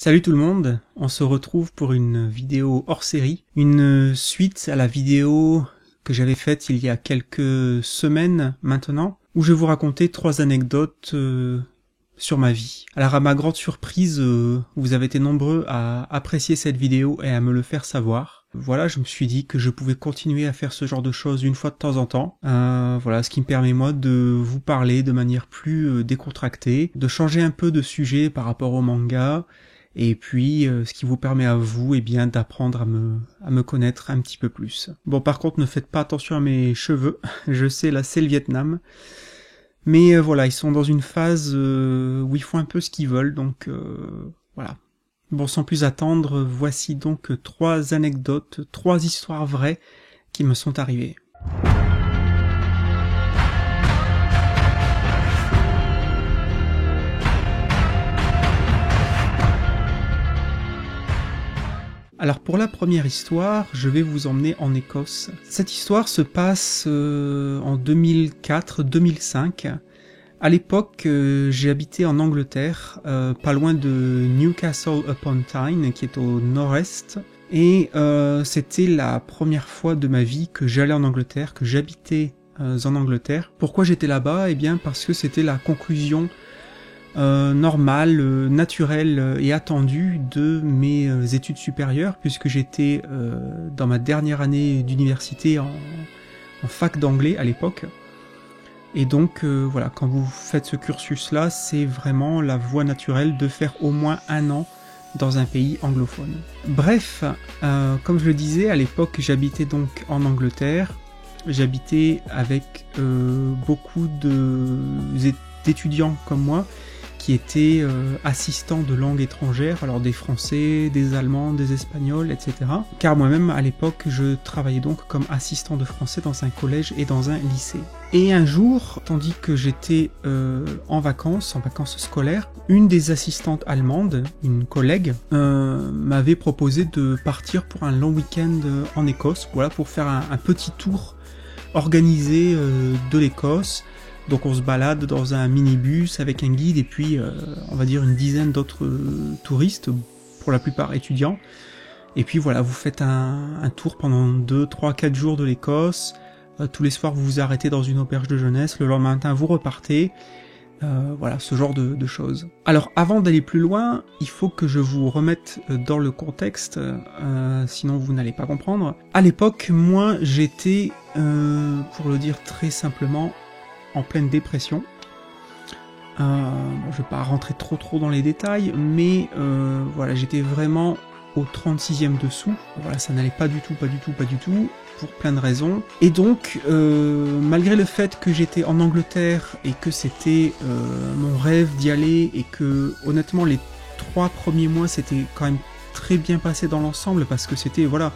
Salut tout le monde, on se retrouve pour une vidéo hors série, une suite à la vidéo que j'avais faite il y a quelques semaines maintenant, où je vais vous raconter 3 anecdotes sur ma vie. Alors à ma grande surprise, vous avez été nombreux à apprécier cette vidéo et à me le faire savoir. Voilà, je me suis dit que je pouvais continuer à faire ce genre de choses une fois de temps en temps. Voilà, ce qui me permet moi de vous parler de manière plus décontractée, de changer un peu de sujet par rapport au manga, et puis ce qui vous permet à vous d'apprendre à me connaître un petit peu plus. Bon, par contre, ne faites pas attention à mes cheveux, je sais, là c'est le Vietnam. Mais voilà, ils sont dans une phase où ils font un peu ce qu'ils veulent, donc voilà. Bon, sans plus attendre, voici donc 3 anecdotes, 3 histoires vraies qui me sont arrivées. Alors pour la première histoire, je vais vous emmener en Écosse. Cette histoire se passe en 2004-2005. À l'époque, j'ai habité en Angleterre, pas loin de Newcastle upon Tyne, qui est au nord-est. Et c'était la première fois de ma vie que j'allais en Angleterre, que j'habitais en Angleterre. Pourquoi j'étais là-bas ? Eh bien parce que c'était la conclusion normale, naturelle et attendue de mes études supérieures, puisque j'étais dans ma dernière année d'université en fac d'anglais à l'époque. Et donc voilà, quand vous faites ce cursus-là, c'est vraiment la voie naturelle de faire au moins 1 an dans un pays anglophone. Bref, comme je le disais, à l'époque j'habitais donc en Angleterre, j'habitais avec beaucoup d'étudiants comme moi, qui étaient assistants de langue étrangère, alors des Français, des Allemands, des Espagnols, etc. Car moi-même, à l'époque, je travaillais donc comme assistant de français dans un collège et dans un lycée. Et un jour, tandis que j'étais en vacances scolaires, une des assistantes allemandes, une collègue, m'avait proposé de partir pour un long week-end en Écosse, voilà, pour faire un petit tour organisé de l'Écosse. Donc on se balade dans un minibus avec un guide et puis on va dire une dizaine d'autres touristes, pour la plupart étudiants. Et puis voilà, vous faites un tour pendant 2, 3, 4 jours de l'Écosse. Tous les soirs vous vous arrêtez dans une auberge de jeunesse, le lendemain matin vous repartez. Voilà, ce genre de choses. Alors avant d'aller plus loin, il faut que je vous remette dans le contexte, sinon vous n'allez pas comprendre. À l'époque, moi j'étais, pour le dire très simplement, en pleine dépression. Bon, je vais pas rentrer trop dans les détails, mais voilà, j'étais vraiment au 36e dessous. Voilà, ça n'allait pas du tout, pour plein de raisons. Et donc, malgré le fait que j'étais en Angleterre et que c'était mon rêve d'y aller, et que honnêtement les 3 premiers mois c'était quand même très bien passé dans l'ensemble, parce que c'était, voilà,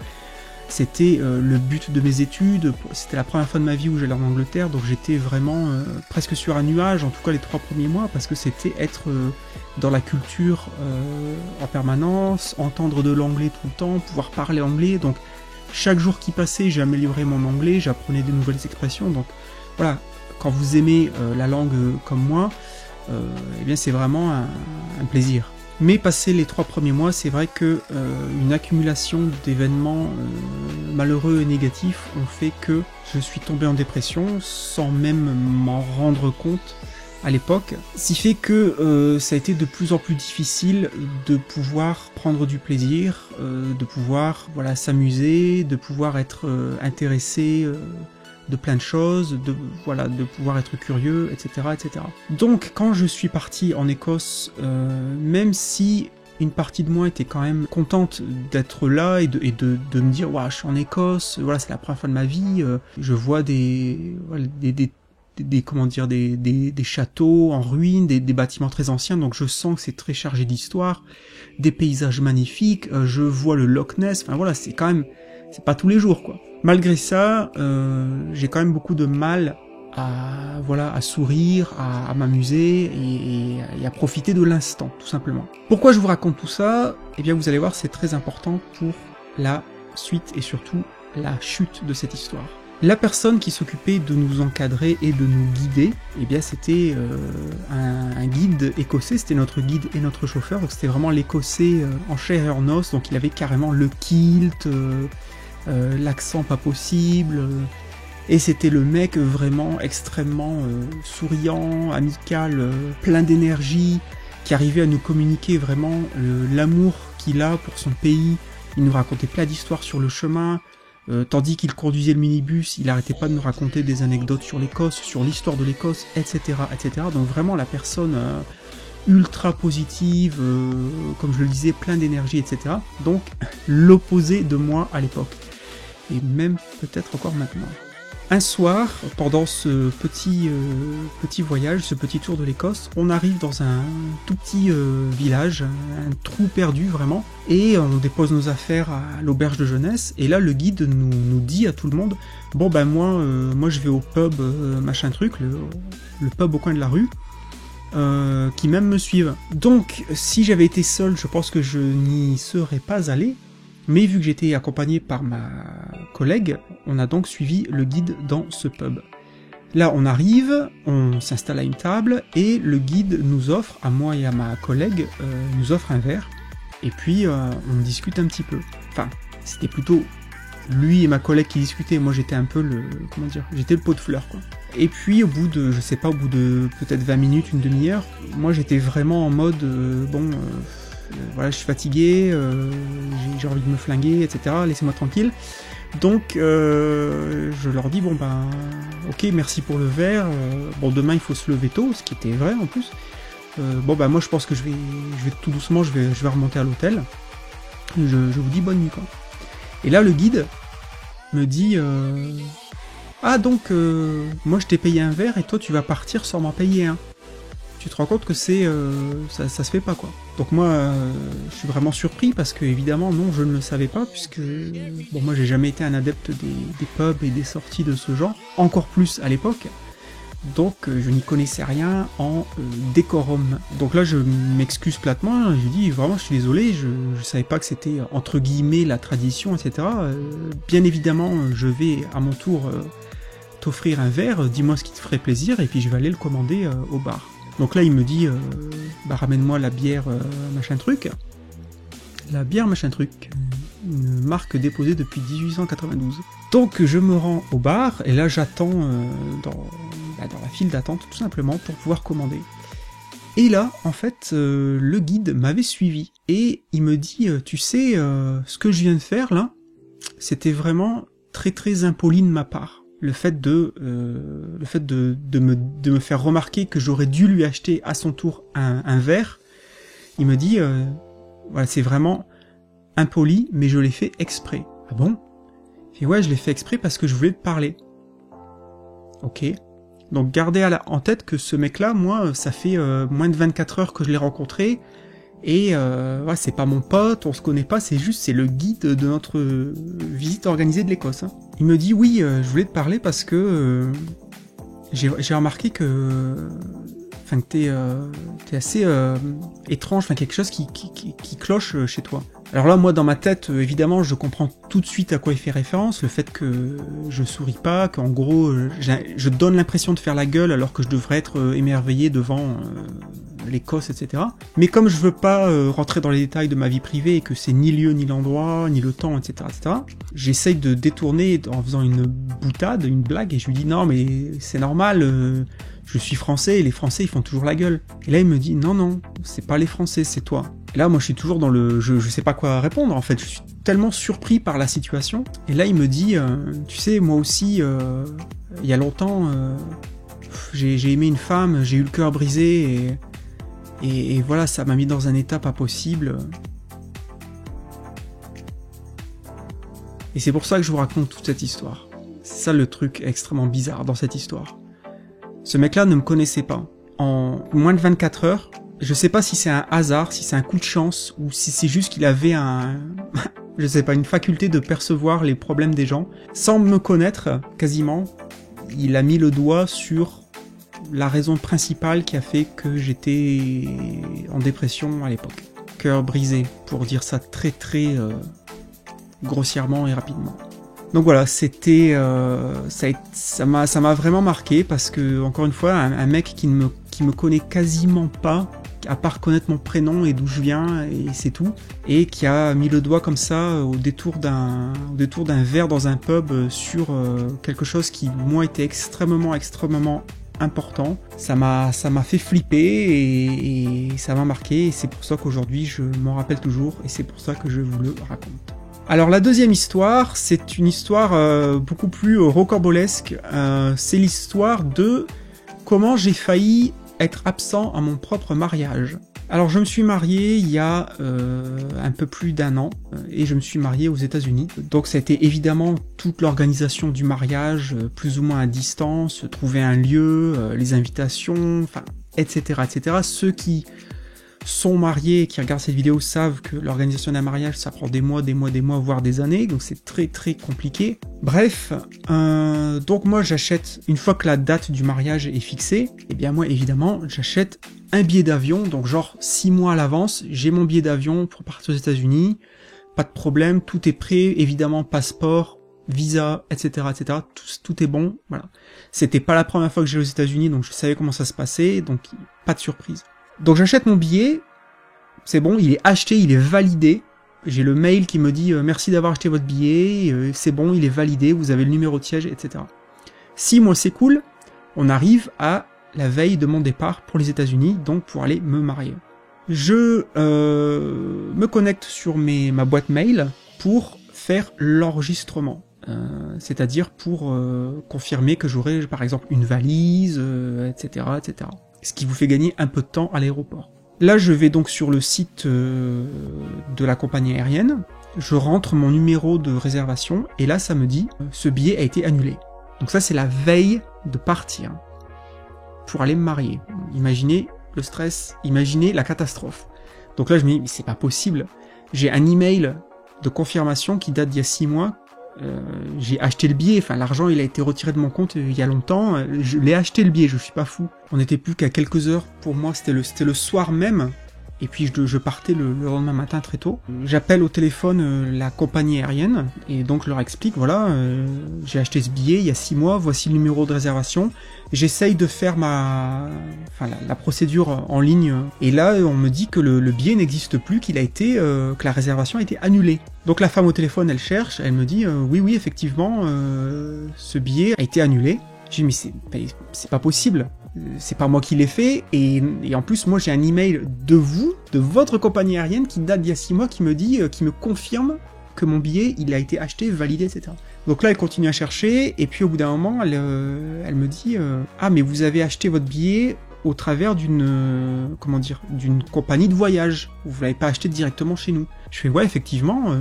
c'était le but de mes études, c'était la première fois de ma vie où j'allais en Angleterre, donc j'étais vraiment presque sur un nuage, en tout cas les 3 premiers mois, parce que c'était être dans la culture en permanence, entendre de l'anglais tout le temps, pouvoir parler anglais, donc chaque jour qui passait j'améliorais mon anglais, j'apprenais de nouvelles expressions, donc voilà, quand vous aimez la langue comme moi, eh bien c'est vraiment un plaisir. Mais passé les 3 premiers mois, c'est vrai que une accumulation d'événements malheureux et négatifs ont fait que je suis tombé en dépression sans même m'en rendre compte à l'époque. Ce qui fait que ça a été de plus en plus difficile de pouvoir prendre du plaisir, de pouvoir, voilà, s'amuser, de pouvoir être intéressé de plein de choses, de pouvoir être curieux, etc., etc. Donc, quand je suis parti en Écosse, même si une partie de moi était quand même contente d'être là et de me dire, waouh, je suis en Écosse, voilà, c'est la première fois de ma vie, je vois des châteaux en ruine, des bâtiments très anciens, donc je sens que c'est très chargé d'histoire, des paysages magnifiques, je vois le Loch Ness, enfin voilà, c'est pas tous les jours, quoi. Malgré ça, j'ai quand même beaucoup de mal à sourire, à m'amuser et à profiter de l'instant, tout simplement. Pourquoi je vous raconte tout ça ? Eh bien, vous allez voir, c'est très important pour la suite et surtout la chute de cette histoire. La personne qui s'occupait de nous encadrer et de nous guider, eh bien c'était un guide écossais, c'était notre guide et notre chauffeur, donc c'était vraiment l'écossais en chair et en os, donc il avait carrément le kilt, l'accent pas possible, et c'était le mec vraiment extrêmement souriant, amical, plein d'énergie, qui arrivait à nous communiquer vraiment l'amour qu'il a pour son pays. Il nous racontait plein d'histoires sur le chemin, tandis qu'il conduisait le minibus, il arrêtait pas de nous raconter des anecdotes sur l'Écosse, sur l'histoire de l'Écosse, etc., etc. Donc vraiment la personne ultra positive, comme je le disais, plein d'énergie, etc. Donc l'opposé de moi à l'époque, et même peut-être encore maintenant. Un soir, pendant ce petit voyage, ce petit tour de l'Écosse, on arrive dans un tout petit village, un trou perdu vraiment, et on dépose nos affaires à l'auberge de jeunesse, et là le guide nous dit à tout le monde, bon ben moi je vais au pub machin truc, le pub au coin de la rue, qui même me suivent. Donc si j'avais été seul, je pense que je n'y serais pas allé, mais vu que j'étais accompagné par ma collègue, on a donc suivi le guide dans ce pub. Là, on arrive, on s'installe à une table, et le guide nous offre, à moi et à ma collègue, nous offre un verre, et puis on discute un petit peu. Enfin, c'était plutôt lui et ma collègue qui discutaient, moi j'étais un peu j'étais le pot de fleurs, quoi. Et puis au bout de, au bout de peut-être 20 minutes, une demi-heure, moi j'étais vraiment en mode, voilà, je suis fatigué, j'ai envie de me flinguer, etc. Laissez-moi tranquille. Donc, je leur dis, bon ben, ok, merci pour le verre. Bon, demain il faut se lever tôt, ce qui était vrai en plus. Bon ben, moi je pense que je vais tout doucement, je vais remonter à l'hôtel. Je vous dis bonne nuit, quoi. Et là, le guide me dit, ah donc, moi je t'ai payé un verre et toi tu vas partir sans m'en payer un. Tu te rends compte que ça se fait pas, quoi. Donc moi, je suis vraiment surpris parce que évidemment non, je ne le savais pas puisque bon, moi j'ai jamais été un adepte des pubs et des sorties de ce genre, encore plus à l'époque. Donc je n'y connaissais rien en décorum. Donc là je m'excuse platement, je dis vraiment je suis désolé, je savais pas que c'était entre guillemets la tradition, etc. Bien évidemment je vais à mon tour t'offrir un verre, dis-moi ce qui te ferait plaisir et puis je vais aller le commander au bar. Donc là il me dit ramène-moi la bière machin truc. La bière machin truc, une marque déposée depuis 1892. Donc je me rends au bar et là j'attends dans la file d'attente tout simplement pour pouvoir commander. Et là en fait le guide m'avait suivi et il me dit tu sais ce que je viens de faire là, c'était vraiment très très impoli de ma part. Le fait de me faire remarquer que j'aurais dû lui acheter à son tour un verre, il me dit voilà, c'est vraiment impoli, mais je l'ai fait exprès. Ah bon? Et ouais, je l'ai fait exprès parce que je voulais te parler. Ok. Donc gardez en tête que ce mec-là, moi, ça fait moins de 24 heures que je l'ai rencontré, et ouais, c'est pas mon pote, on se connaît pas, c'est le guide de notre visite organisée de l'Écosse. Hein. Il me dit oui, je voulais te parler parce que j'ai remarqué que t'es assez étrange, quelque chose qui cloche chez toi. Alors là, moi, dans ma tête, évidemment, je comprends tout de suite à quoi il fait référence, le fait que je souris pas, qu'en gros, je donne l'impression de faire la gueule alors que je devrais être émerveillé devant l'Écosse, etc. Mais comme je veux pas rentrer dans les détails de ma vie privée et que c'est ni lieu, ni l'endroit, ni le temps, etc., j'essaye de détourner en faisant une boutade, une blague, et je lui dis non, mais c'est normal, je suis français et les Français ils font toujours la gueule. Et là il me dit non, c'est pas les Français, c'est toi. Et là moi je suis toujours dans je sais pas quoi répondre en fait, je suis tellement surpris par la situation. Et là il me dit tu sais moi aussi il y a longtemps j'ai aimé une femme, j'ai eu le cœur brisé et voilà, ça m'a mis dans un état pas possible. Et c'est pour ça que je vous raconte toute cette histoire. C'est ça le truc extrêmement bizarre dans cette histoire. Ce mec-là ne me connaissait pas. En moins de 24 heures, je sais pas si c'est un hasard, si c'est un coup de chance, ou si c'est juste qu'il avait je sais pas, une faculté de percevoir les problèmes des gens. Sans me connaître, quasiment, il a mis le doigt sur la raison principale qui a fait que j'étais en dépression à l'époque. Cœur brisé, pour dire ça très très grossièrement et rapidement. Donc voilà, c'était ça m'a vraiment marqué parce que encore une fois un mec qui me connaît quasiment pas, à part connaître mon prénom et d'où je viens et c'est tout, et qui a mis le doigt comme ça au détour d'un verre dans un pub sur quelque chose qui moi était extrêmement important. Ça m'a fait flipper et ça m'a marqué et c'est pour ça qu'aujourd'hui je m'en rappelle toujours et c'est pour ça que je vous le raconte. Alors la deuxième histoire, c'est une histoire beaucoup plus rocambolesque. C'est l'histoire de comment j'ai failli être absent à mon propre mariage. Alors je me suis marié il y a un peu plus d'1 an et je me suis marié aux États-Unis. Donc ça a été évidemment toute l'organisation du mariage, plus ou moins à distance, trouver un lieu, les invitations, enfin, etc., etc. Ceux qui sont mariés et qui regardent cette vidéo savent que l'organisation d'un mariage, ça prend des mois, voire des années, donc c'est très très compliqué. Bref, donc moi j'achète, une fois que la date du mariage est fixée, et bien moi évidemment j'achète un billet d'avion, donc genre 6 mois à l'avance, j'ai mon billet d'avion pour partir aux États-Unis, pas de problème, tout est prêt, évidemment passeport, visa, etc., etc., tout est bon, voilà. C'était pas la première fois que j'allais aux États-Unis, donc je savais comment ça se passait, donc pas de surprise. Donc j'achète mon billet, c'est bon, il est acheté, il est validé. J'ai le mail qui me dit merci d'avoir acheté votre billet, c'est bon, il est validé, vous avez le numéro de siège, etc. 6 mois c'est cool, on arrive à la veille de mon départ pour les États-Unis, donc pour aller me marier. Je me connecte sur ma boîte mail pour faire l'enregistrement. C'est-à-dire pour confirmer que j'aurai par exemple une valise, etc., etc. Ce qui vous fait gagner un peu de temps à l'aéroport. Là, je vais donc sur le site de la compagnie aérienne, je rentre mon numéro de réservation, et là, ça me dit « ce billet a été annulé ». Donc ça, c'est la veille de partir pour aller me marier. Imaginez le stress, imaginez la catastrophe. Donc là, je me dis « mais c'est pas possible ». J'ai un email de confirmation qui date d'il y a 6 mois, j'ai acheté le billet, enfin l'argent il a été retiré de mon compte il y a longtemps, je l'ai acheté le billet, je suis pas fou. On n'était plus qu'à quelques heures, pour moi c'était le soir même, et puis je partais le lendemain matin très tôt. J'appelle au téléphone la compagnie aérienne, et donc je leur explique, voilà, j'ai acheté ce billet il y a 6 mois, voici le numéro de réservation. J'essaye de faire la procédure en ligne, et là on me dit que le billet n'existe plus, que la réservation a été annulée. Donc la femme au téléphone, elle cherche, elle me dit oui effectivement, ce billet a été annulé. J'ai dit mais c'est pas possible, c'est pas moi qui l'ai fait, et en plus moi j'ai un email de votre compagnie aérienne qui date d'il y a 6 mois qui me dit, qui me confirme que mon billet il a été acheté, validé, etc. Donc là elle continue à chercher, et puis au bout d'un moment elle me dit ah mais vous avez acheté votre billet au travers d'une compagnie de voyage, vous l'avez pas acheté directement chez nous. Je fais ouais effectivement,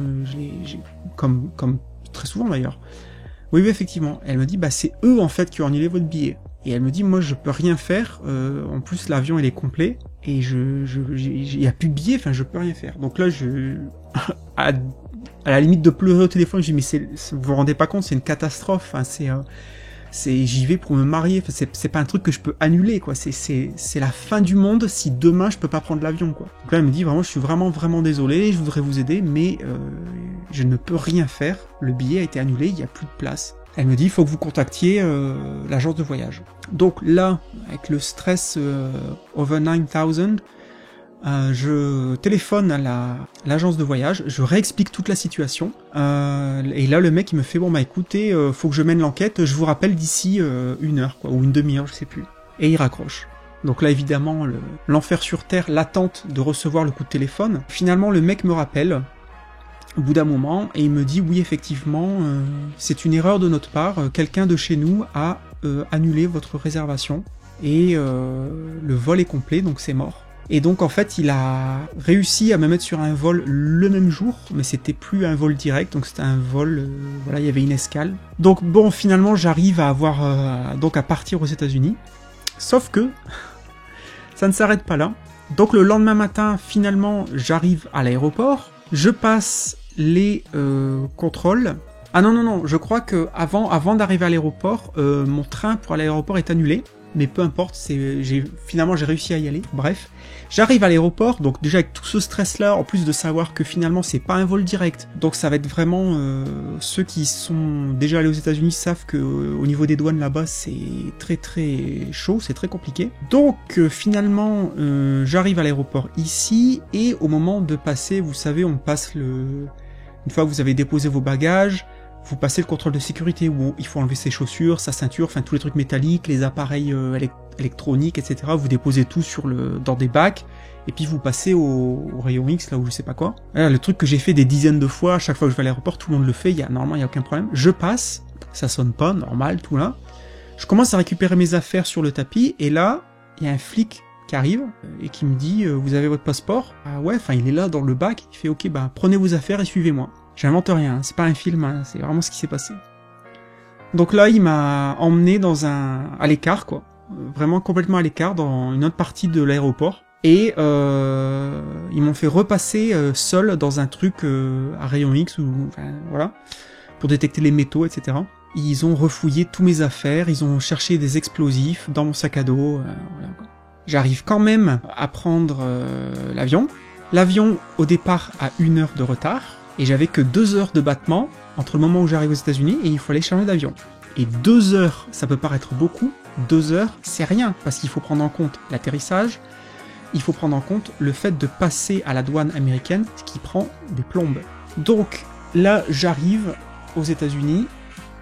comme très souvent d'ailleurs. Oui effectivement. Elle me dit bah c'est eux en fait qui ont annulé votre billet. Et elle me dit moi je peux rien faire, en plus l'avion il est complet et il y a plus de billets, enfin je peux rien faire. Donc là à la limite de pleurer au téléphone, je dis mais vous vous rendez pas compte, c'est une catastrophe, hein, j'y vais pour me marier, enfin, c'est pas un truc que je peux annuler, quoi. C'est la fin du monde si demain je peux pas prendre l'avion, quoi. Donc là elle me dit vraiment je suis vraiment désolé, je voudrais vous aider, mais je ne peux rien faire, le billet a été annulé, il y a plus de place. Elle me dit il faut que vous contactiez l'agence de voyage. Donc là, avec le stress over 9000, je téléphone à l'agence de voyage, je réexplique toute la situation, et là le mec il me fait bon bah écoutez, faut que je mène l'enquête, je vous rappelle d'ici 1 heure quoi, ou une demi-heure, je sais plus. Et il raccroche. Donc là évidemment l'enfer sur terre, l'attente de recevoir le coup de téléphone. Finalement le mec me rappelle au bout d'un moment et il me dit oui effectivement c'est une erreur de notre part, quelqu'un de chez nous a annulé votre réservation et le vol est complet donc c'est mort. Et donc en fait il a réussi à me mettre sur un vol le même jour, mais c'était plus un vol direct, donc c'était un vol, voilà, il y avait une escale. Donc bon finalement j'arrive à donc à partir aux États-Unis, sauf que ça ne s'arrête pas là. Donc le lendemain matin finalement j'arrive à l'aéroport, je passe les contrôles. Ah non, je crois que avant d'arriver à l'aéroport, mon train pour aller à l'aéroport est annulé. mais peu importe, finalement j'ai réussi à y aller, bref. J'arrive à l'aéroport, donc déjà avec tout ce stress-là, en plus de savoir que finalement c'est pas un vol direct, donc ça va être vraiment... ceux qui sont déjà allés aux États-Unis savent que au niveau des douanes là-bas c'est très très chaud, c'est très compliqué. Donc finalement j'arrive à l'aéroport ici, et au moment de passer, vous savez, on passe une fois que vous avez déposé vos bagages, vous passez le contrôle de sécurité où il faut enlever ses chaussures, sa ceinture, enfin tous les trucs métalliques, les appareils électroniques, etc. Vous déposez tout dans des bacs, et puis vous passez au rayon X, là où je sais pas quoi. Voilà, le truc que j'ai fait des dizaines de fois, à chaque fois que je vais à l'aéroport, tout le monde le fait, normalement il n'y a aucun problème. Je passe, ça sonne pas, normal, tout là. Je commence à récupérer mes affaires sur le tapis, et là, il y a un flic qui arrive, et qui me dit, vous avez votre passeport? Ah ouais, enfin il est là dans le bac, il fait ok, bah prenez vos affaires et suivez-moi. J'invente rien, c'est pas un film, hein, c'est vraiment ce qui s'est passé. Donc là, il m'a emmené à l'écart, quoi. Vraiment complètement à l'écart, dans une autre partie de l'aéroport. Et ils m'ont fait repasser seul dans un truc à rayon X, voilà, pour détecter les métaux, etc. Ils ont refouillé tous mes affaires, ils ont cherché des explosifs dans mon sac à dos, voilà, quoi. J'arrive quand même à prendre l'avion. L'avion, au départ, a 1 heure de retard. Et j'avais que 2 heures de battement entre le moment où j'arrive aux États-Unis et il fallait changer d'avion. Et 2 heures, ça peut paraître beaucoup, 2 heures, c'est rien, parce qu'il faut prendre en compte l'atterrissage, il faut prendre en compte le fait de passer à la douane américaine, ce qui prend des plombes. Donc là, j'arrive aux États-Unis,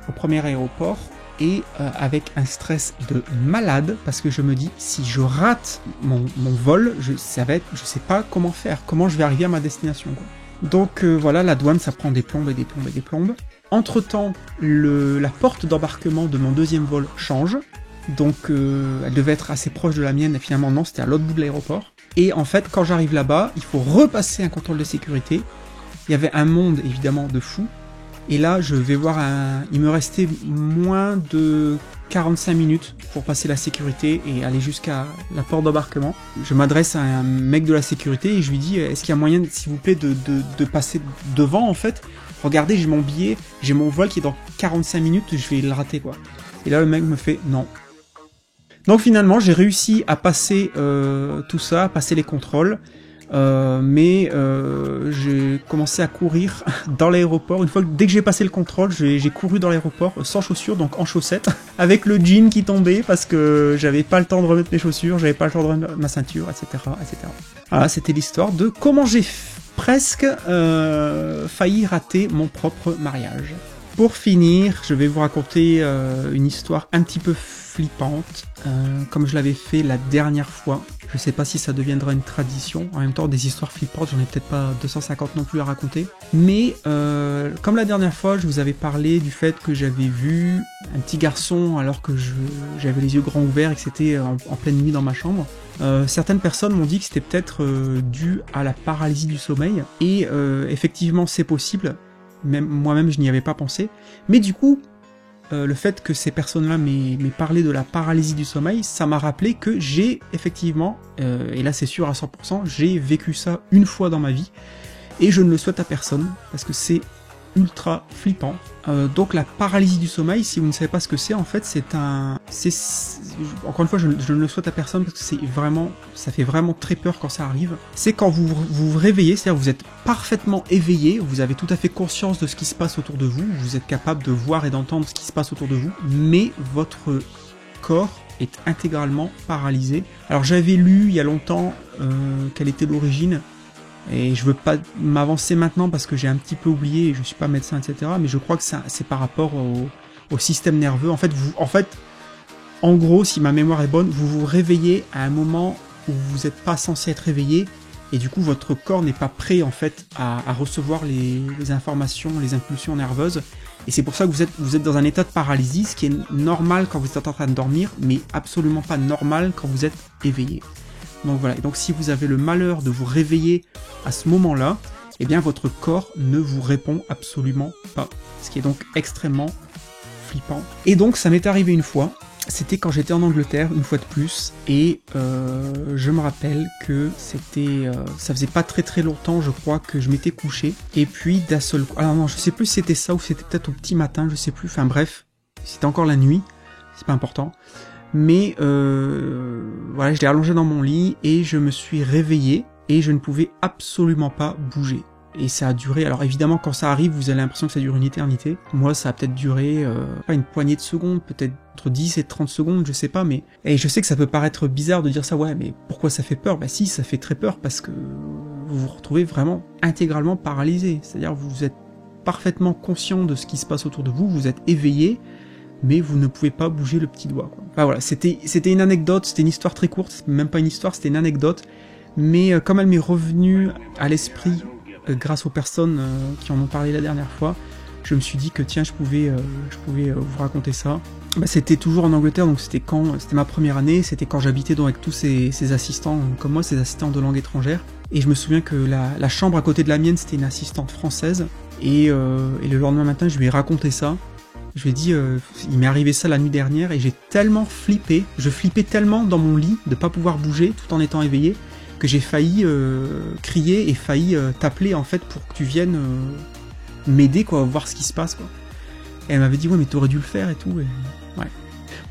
au premier aéroport, et avec un stress de malade, parce que je me dis, si je rate mon vol, je sais pas comment faire, comment je vais arriver à ma destination, quoi. Donc voilà, la douane, ça prend des plombes et des plombes et des plombes. Entre-temps, la porte d'embarquement de mon deuxième vol change. Donc elle devait être assez proche de la mienne, et finalement non, c'était à l'autre bout de l'aéroport. Et en fait, quand j'arrive là-bas, il faut repasser un contrôle de sécurité. Il y avait un monde, évidemment, de fou. Et là, je vais voir il me restait moins de 45 minutes pour passer la sécurité et aller jusqu'à la porte d'embarquement. Je m'adresse à un mec de la sécurité et je lui dis, est-ce qu'il y a moyen, s'il vous plaît, de passer devant, en fait? Regardez, j'ai mon billet, j'ai mon vol qui est dans 45 minutes, je vais le rater, quoi. Et là, le mec me fait, non. Donc finalement, j'ai réussi à passer tout ça, à passer les contrôles. Mais j'ai commencé à courir dans l'aéroport. Dès que j'ai passé le contrôle, j'ai couru dans l'aéroport sans chaussures, donc en chaussettes, avec le jean qui tombait parce que j'avais pas le temps de remettre mes chaussures, j'avais pas le temps de remettre ma ceinture, etc., etc. Voilà, c'était l'histoire de comment j'ai presque failli rater mon propre mariage. Pour finir, je vais vous raconter une histoire un petit peu flippante, comme je l'avais fait la dernière fois. Je sais pas si ça deviendra une tradition. En même temps, des histoires flippantes, j'en ai peut-être pas 250 non plus à raconter. Mais comme la dernière fois, je vous avais parlé du fait que j'avais vu un petit garçon alors que j'avais les yeux grands ouverts et que c'était en pleine nuit dans ma chambre. Certaines personnes m'ont dit que c'était peut-être dû à la paralysie du sommeil. Et effectivement, c'est possible. Même moi-même, je n'y avais pas pensé. Mais du coup, le fait que ces personnes-là m'aient parlé de la paralysie du sommeil, ça m'a rappelé que j'ai effectivement, et là c'est sûr à 100%, j'ai vécu ça une fois dans ma vie, et je ne le souhaite à personne, parce que c'est ultra flippant. Donc la paralysie du sommeil, si vous ne savez pas ce que c'est, en fait, encore une fois, je ne le souhaite à personne parce que ça fait vraiment très peur quand ça arrive. C'est quand vous vous réveillez, c'est-à-dire vous êtes parfaitement éveillé, vous avez tout à fait conscience de ce qui se passe autour de vous, vous êtes capable de voir et d'entendre ce qui se passe autour de vous, mais votre corps est intégralement paralysé. Alors j'avais lu il y a longtemps quelle était l'origine. Et je veux pas m'avancer maintenant parce que j'ai un petit peu oublié et je suis pas médecin, etc. Mais je crois que c'est par rapport au système nerveux. En fait, en gros, si ma mémoire est bonne, vous vous réveillez à un moment où vous n'êtes pas censé être réveillé et du coup votre corps n'est pas prêt en fait à recevoir les informations, les impulsions nerveuses. Et c'est pour ça que vous êtes dans un état de paralysie, ce qui est normal quand vous êtes en train de dormir, mais absolument pas normal quand vous êtes éveillé. Donc voilà, et donc si vous avez le malheur de vous réveiller à ce moment-là, eh bien votre corps ne vous répond absolument pas. Ce qui est donc extrêmement flippant. Et donc ça m'est arrivé une fois, c'était quand j'étais en Angleterre, une fois de plus, et je me rappelle que ça faisait pas très très longtemps, je crois, que je m'étais couché, et puis d'un seul coup, alors non, je sais plus si c'était ça ou c'était peut-être au petit matin, je sais plus, enfin bref, c'était encore la nuit, c'est pas important. Mais voilà, je l'ai allongé dans mon lit et je me suis réveillé et je ne pouvais absolument pas bouger. Et ça a duré, alors évidemment quand ça arrive vous avez l'impression que ça dure une éternité. Moi ça a peut-être duré pas une poignée de secondes, peut-être entre 10 et 30 secondes, je sais pas, mais... Et je sais que ça peut paraître bizarre de dire ça, ouais mais pourquoi ça fait peur? Bah si, ça fait très peur parce que vous vous retrouvez vraiment intégralement paralysé. C'est-à-dire vous êtes parfaitement conscient de ce qui se passe autour de vous, vous êtes éveillé, mais vous ne pouvez pas bouger le petit doigt, quoi. Enfin voilà, c'était une anecdote, c'était une histoire très courte, même pas une histoire, c'était une anecdote, mais comme elle m'est revenue à l'esprit grâce aux personnes qui en ont parlé la dernière fois, je me suis dit que tiens, je pouvais vous raconter ça. Bah, c'était toujours en Angleterre, donc c'était ma première année, c'était quand j'habitais donc avec tous ces assistants comme moi, ces assistants de langue étrangère, et je me souviens que la chambre à côté de la mienne, c'était une assistante française, et le lendemain matin, je lui ai raconté ça. Je lui ai dit, il m'est arrivé ça la nuit dernière, et j'ai tellement flippé, je flippais tellement dans mon lit de pas pouvoir bouger tout en étant éveillé, que j'ai failli crier et failli t'appeler en fait pour que tu viennes m'aider, quoi, voir ce qui se passe, quoi. Et elle m'avait dit ouais mais t'aurais dû le faire et tout, et... ouais.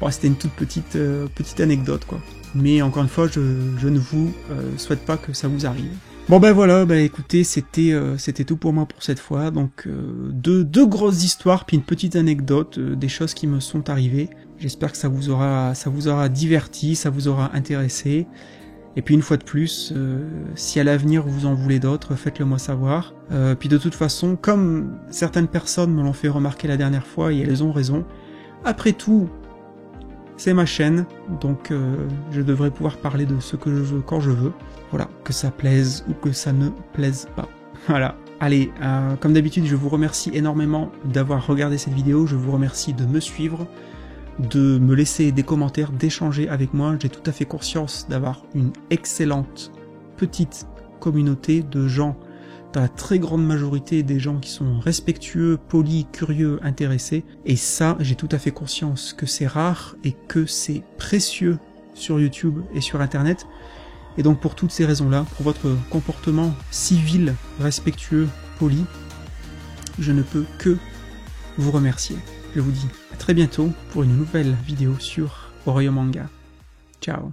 Bon, c'était une toute petite anecdote, quoi. Mais encore une fois, je ne vous souhaite pas que ça vous arrive. Bon ben voilà, bah écoutez, c'était tout pour moi pour cette fois. Donc deux grosses histoires puis une petite anecdote des choses qui me sont arrivées. J'espère que ça vous aura diverti, ça vous aura intéressé. Et puis une fois de plus, si à l'avenir vous en voulez d'autres, faites-le moi savoir. Puis de toute façon, comme certaines personnes me l'ont fait remarquer la dernière fois, et elles ont raison, après tout, c'est ma chaîne, donc je devrais pouvoir parler de ce que je veux quand je veux. Voilà, que ça plaise ou que ça ne plaise pas. Voilà. Allez, comme d'habitude, je vous remercie énormément d'avoir regardé cette vidéo, je vous remercie de me suivre, de me laisser des commentaires, d'échanger avec moi. J'ai tout à fait conscience d'avoir une excellente petite communauté de gens, dans la très grande majorité des gens qui sont respectueux, polis, curieux, intéressés. Et ça, j'ai tout à fait conscience que c'est rare et que c'est précieux sur YouTube et sur Internet. Et donc pour toutes ces raisons-là, pour votre comportement civil, respectueux, poli, je ne peux que vous remercier. Je vous dis à très bientôt pour une nouvelle vidéo sur Oreo Manga. Ciao.